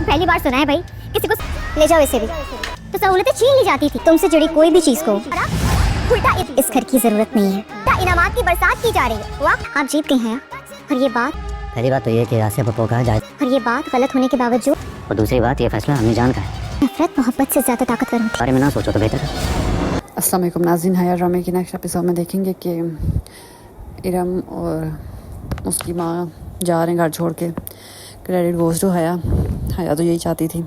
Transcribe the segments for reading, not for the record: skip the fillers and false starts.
पहली बार सुना है भाई, किसी को ले जाओ इसे भी। तो सहूलतें छीन ली जाती थी तुमसे जुड़ी कोई भी चीज को। उल्टा इस घर की जरूरत नहीं है, इनामात की बरसात की जा रही है। वाह, आप जीत गए हैं। और ये बात, पहली बात तो ये कि आसिया पप्पो कहाँ जाए, और ये बात गलत होने के बावजूद, और दूसरी बात ये फैसला अम्मी जान का है। नफरत मोहब्बत से ज्यादा ताकतवर होती है। बारे में ना सोचो तो बेहतर है। अस्सलाम वालेकुम नाज़रीन, हया ड्रामे के नेक्स्ट एपिसोड में देखेंगे कि इरम और उसकी माँ जा रहे हैं घर छोड़ के। क्रेडिट गोज़ टू हया। हया तो यही चाहती थी,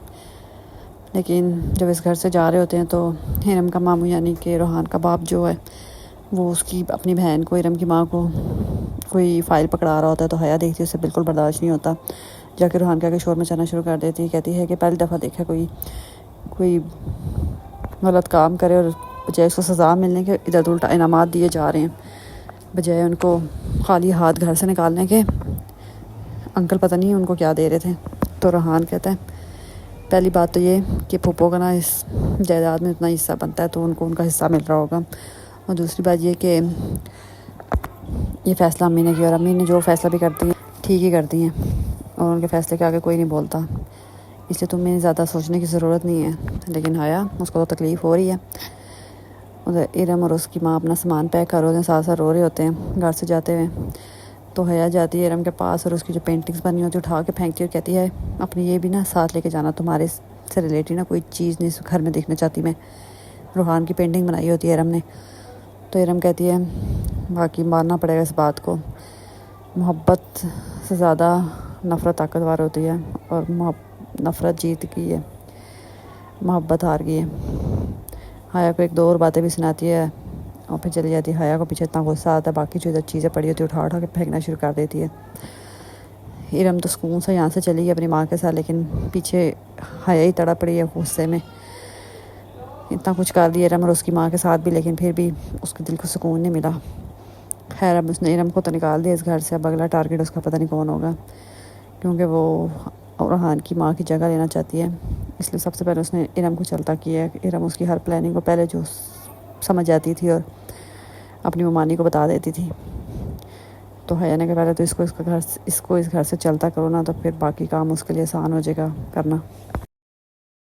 लेकिन जब इस घर से जा रहे होते हैं तो इरम का मामू यानी कि रोहान का बाप जो है वो उसकी अपनी बहन को, इरम की माँ को कोई फ़ाइल पकड़ा रहा होता है तो हया देखती है, उसे बिल्कुल बर्दाश्त नहीं होता। जाके रोहान के आगे शोर मचाना शुरू कर देती है। कहती है कि पहली दफ़ा देखा कोई गलत काम करे और बजाय उसको सज़ा मिलने के इधर उल्टा इनामात दिए जा रहे हैं, बजाय उनको खाली हाथ घर से निकालने के। अंकल पता नहीं उनको क्या दे रहे थे। तो रोहान कहता है पहली बात तो ये कि पप्पो का ना इस जायदाद में इतना हिस्सा बनता है तो उनको उनका हिस्सा मिल रहा होगा, और दूसरी बात ये कि ये फ़ैसला अम्मी ने किया और अम्मी ने जो फ़ैसला भी करती हैं ठीक ही करती हैं, और उनके फ़ैसले के आगे कोई नहीं बोलता, इसलिए तुम्हें ज़्यादा सोचने की ज़रूरत नहीं है। लेकिन हया, उसको तो तकलीफ़ हो रही है। उधर इरम और उसकी माँ अपना सामान पैक कर रहे हैं, साथ साथ रो रहे होते हैं घर से जाते हुए। तो हया जाती है इरम के पास और उसकी जो पेंटिंग्स बनी होती है उठा के फेंकती है और कहती है अपनी ये भी ना साथ लेके जाना, तुम्हारे से रिलेटेड ना कोई चीज़ नहीं घर में देखना चाहती मैं। रोहान की पेंटिंग बनाई होती है इरम ने। तो इरम कहती है बाकी मानना पड़ेगा इस बात को, मोहब्बत से ज़्यादा नफ़रत ताकतवर होती है, और नफ़रत जीत गई है, मोहब्बत हार गई है। हया को एक दो और बातें भी सुनाती है और फिर चली जाती है। हया को पीछे इतना गुस्सा आता है, बाकी जो इधर चीज़ें पड़ी होती है उठा उठा के फेंकना शुरू कर देती है। इरम तो सुकून से यहाँ से चली गई अपनी माँ के साथ, लेकिन पीछे हया ही तड़प पड़ी है गुस्से में। इतना कुछ कर दिया इरम और उसकी माँ के साथ भी, लेकिन फिर भी उसके दिल को सुकून नहीं मिला। खैर अब उसने इरम को तो निकाल दिया इस घर से। अब अगला टारगेट उसका पता नहीं कौन होगा, क्योंकि वो रोहान की माँ की जगह लेना चाहती है। इसलिए सबसे पहले उसने इरम को चलता किया। इरम उसकी हर प्लानिंग को पहले जो समझ जाती थी और अपनी ममानी को बता देती थी। तो हया ने कहा पहले तो इसको इस घर से चलता करो ना, तो फिर बाकी काम उसके लिए आसान हो जाएगा करना।